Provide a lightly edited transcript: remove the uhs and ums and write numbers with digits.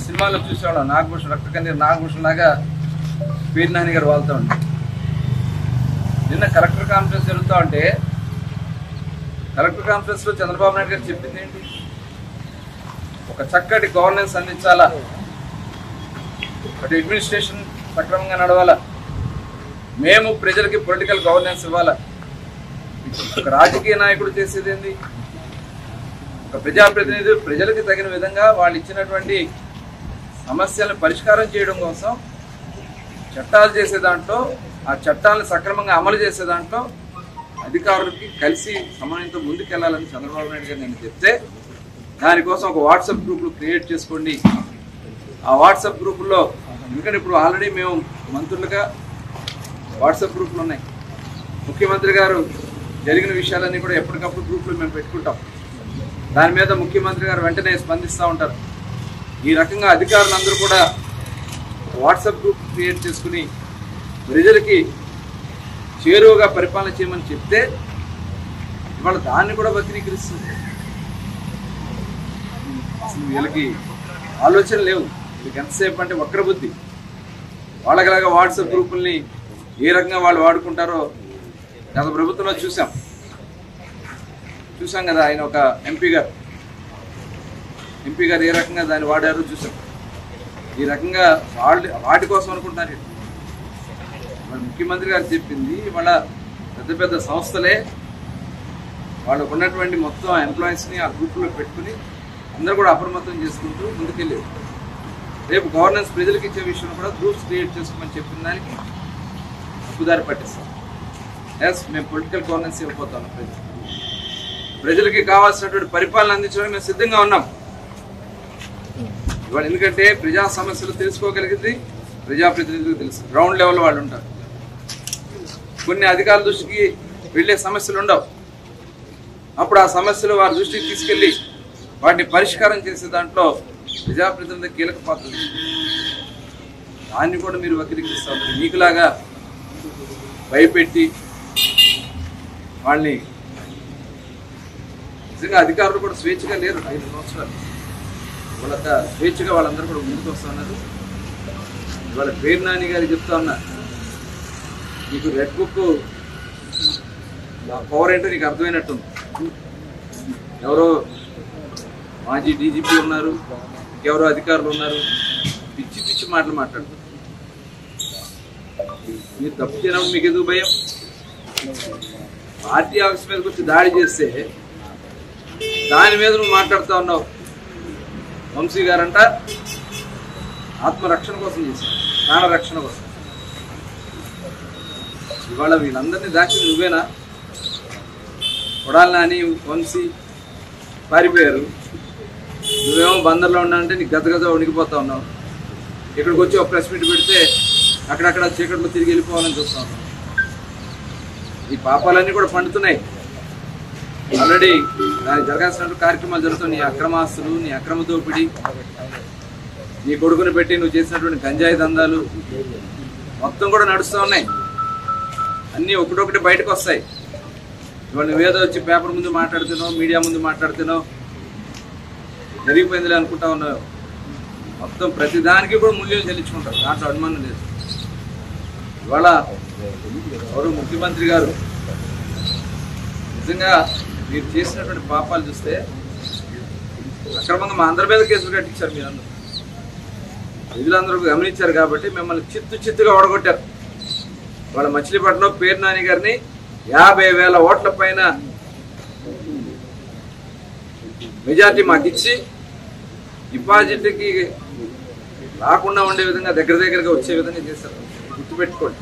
సినిమాలో చూసేవాళ్ళం నాగభూషణ్ రక్తకన్నీరు నాగభూషణ్ లాగా పేరు నాని గారు వాళ్తూ ఉంటారు. నిన్న కలెక్టర్ కాన్ఫరెన్స్ జరుగుతూ ఉంటే కలెక్టర్ కాన్ఫరెన్స్ లో చంద్రబాబు నాయుడు గారు చెప్పింది ఏంటి? ఒక చక్కటి గవర్నెన్స్ అందించాలా, అటు అడ్మినిస్ట్రేషన్ సక్రమంగా నడవాలా, మేము ప్రజలకి పొలిటికల్ గవర్నెన్స్ ఇవ్వాలా. ఒక రాజకీయ నాయకుడు చేసేది ఏంది? ఒక ప్రజాప్రతినిధులు ప్రజలకు తగిన విధంగా వాళ్ళు ఇచ్చినటువంటి సమస్యలను పరిష్కారం చేయడం కోసం చట్టాలు చేసే దాంట్లో, ఆ చట్టాలను సక్రమంగా అమలు చేసే దాంట్లో అధికారులకి కలిసి సమన్వయంతో ముందుకెళ్లాలని చంద్రబాబు నాయుడు గారు నేను చెప్తే, దానికోసం ఒక వాట్సాప్ గ్రూపులు క్రియేట్ చేసుకోండి. ఆ వాట్సాప్ గ్రూపుల్లో, ఎందుకంటే ఇప్పుడు ఆల్రెడీ మేము మంత్రులుగా వాట్సాప్ గ్రూపులు ఉన్నాయి. ముఖ్యమంత్రి గారు జరిగిన విషయాలన్నీ కూడా ఎప్పటికప్పుడు గ్రూపులు మేము పెట్టుకుంటాం. దాని మీద ముఖ్యమంత్రి గారు వెంటనే స్పందిస్తూ ఉంటారు. ఈ రకంగా అధికారులందరూ కూడా వాట్సాప్ గ్రూప్ క్రియేట్ చేసుకుని ప్రజలకి చేరువగా పరిపాలన చేయమని చెప్తే ఇవాళ దాన్ని కూడా వక్రీకరిస్తుంది. అసలు వీళ్ళకి ఆలోచన లేవు. వీళ్ళకి ఎంతసేపు అంటే వక్రబుద్ధి. వాళ్ళకిలాగా వాట్సాప్ గ్రూపుల్ని ఏ రకంగా వాళ్ళు వాడుకుంటారో గత ప్రభుత్వంలో చూసాం కదా. ఆయన ఒక ఎంపీ గారు ఏ రకంగా దాన్ని వాడారో చూసాం. ఈ రకంగా వాటి కోసం అనుకుంటున్నారు. ముఖ్యమంత్రి గారు చెప్పింది వాళ్ళ పెద్ద పెద్ద సంస్థలే వాళ్ళకు ఉన్నటువంటి మొత్తం ఎంప్లాయీస్ని ఆ గ్రూప్లో పెట్టుకుని అందరూ కూడా అప్రమత్తం చేసుకుంటూ ముందుకెళ్ళేది. రేపు గవర్నెన్స్ ప్రజలకు ఇచ్చే విషయంలో కూడా గ్రూప్స్ క్రియేట్ చేసుకోమని చెప్పిన దానికి తప్పుదారి పట్టిస్తాం. మేము పొలిటికల్ గవర్నెన్స్ ఇవ్వబోతాం. ప్రజలకి కావాల్సినటువంటి పరిపాలన అందించడానికి మేము సిద్ధంగా ఉన్నాం ఇవాళ. ఎందుకంటే ప్రజా సమస్యలు తెలుసుకోగలిగింది ప్రజాప్రతినిధులకు తెలుసు. గ్రౌండ్ లెవెల్ వాళ్ళు ఉంటారు. కొన్ని అధికారుల దృష్టికి వెళ్ళే సమస్యలు ఉండవు. అప్పుడు ఆ సమస్యలు వారి దృష్టికి తీసుకెళ్లి వాటిని పరిష్కారం చేసే దాంట్లో ప్రజాప్రతినిధుల కీలక పాత్ర. దాన్ని కూడా మీరు వక్రీకరిస్తారు. మీకులాగా భయపెట్టి వాళ్ళని, నిజంగా అధికారులు కూడా స్వేచ్ఛగా లేరు. 5 సంవత్సరాలు వాళ్ళ స్వేచ్ఛగా వాళ్ళందరూ కూడా ముందుకు వస్తున్నారు. ఇవాళ పేరు నాని గారు చెప్తా ఉన్నా, నీకు రెడ్ బుక్ పవర్ ఏంటో నీకు అర్థమైనట్టుంది. ఎవరో మాజీ డీజీపీ ఉన్నారు, ఎవరో అధికారులు ఉన్నారు, పిచ్చి పిచ్చి మాటలు మాట్లాడుతున్నారు. మీరు తప్పు చేయడం మీకు ఎందుకు భయం? పార్టీ ఆఫీస్ మీదకి వచ్చి దాడి చేస్తే దాని మీద నువ్వు మాట్లాడుతూ ఉన్నావు. వంశీ గారంట ఆత్మరక్షణ కోసం చేశారు, ప్రాణ రక్షణ కోసం. ఇవాళ వీళ్ళందరినీ దాచింది నువ్వేనా? కొడాలి నాని, వంశీ పారిపోయారు. నువ్వేమో బందర్లో ఉన్నానంటే నీకు గదగద వణికిపోతా ఉన్నావు. ఇక్కడికి వచ్చి ఒక ప్రెస్ మీట్ పెడితే అక్కడక్కడ చీకట్లో తిరిగి వెళ్ళిపోవాలని చూస్తా ఉన్నావు. ఈ పాపాలన్నీ కూడా పండుతున్నాయి. ఆల్రెడీ దానికి జరగాల్సిన కార్యక్రమాలు జరుగుతున్నాయి. నీ అక్రమాస్తులు, నీ అక్రమ దోపిడీ, నీ కొడుకుని పెట్టి నువ్వు చేసినటువంటి గంజాయి దందాలు మొత్తం కూడా నడుస్తూ ఉన్నాయి. అన్నీ ఒకటొకటి బయటకు వస్తాయి. ఇవాళ నువ్వేదో వచ్చి పేపర్ ముందు మాట్లాడుతున్నావు, మీడియా ముందు మాట్లాడుతున్నావు, జరిగిపోయిందిలే అనుకుంటా ఉన్నావు. మొత్తం ప్రతిదానికి కూడా మూల్యం చెల్లించుకుంటారు. దాంట్లో అనుమానం లేదు. ఇవాళ ఎవరు ముఖ్యమంత్రి గారు నిజంగా మీరు చేసినటువంటి పాపాలు చూస్తే అక్రమంగా మా అందరి మీద కేసులు కట్టించారు. మీరందరూ ప్రజలందరూ గమనించారు కాబట్టి మిమ్మల్ని చిత్తుగా ఓడగొట్టారు. వాళ్ళ మచిలీపట్నంలో పేరు నాని గారిని 50,000 ఓట్ల పైన మెజార్టీ మాకు ఇచ్చి డిపాజిట్కి రాకుండా ఉండే విధంగా దగ్గరగా వచ్చే విధంగా చేశారు. గుర్తుపెట్టుకోండి.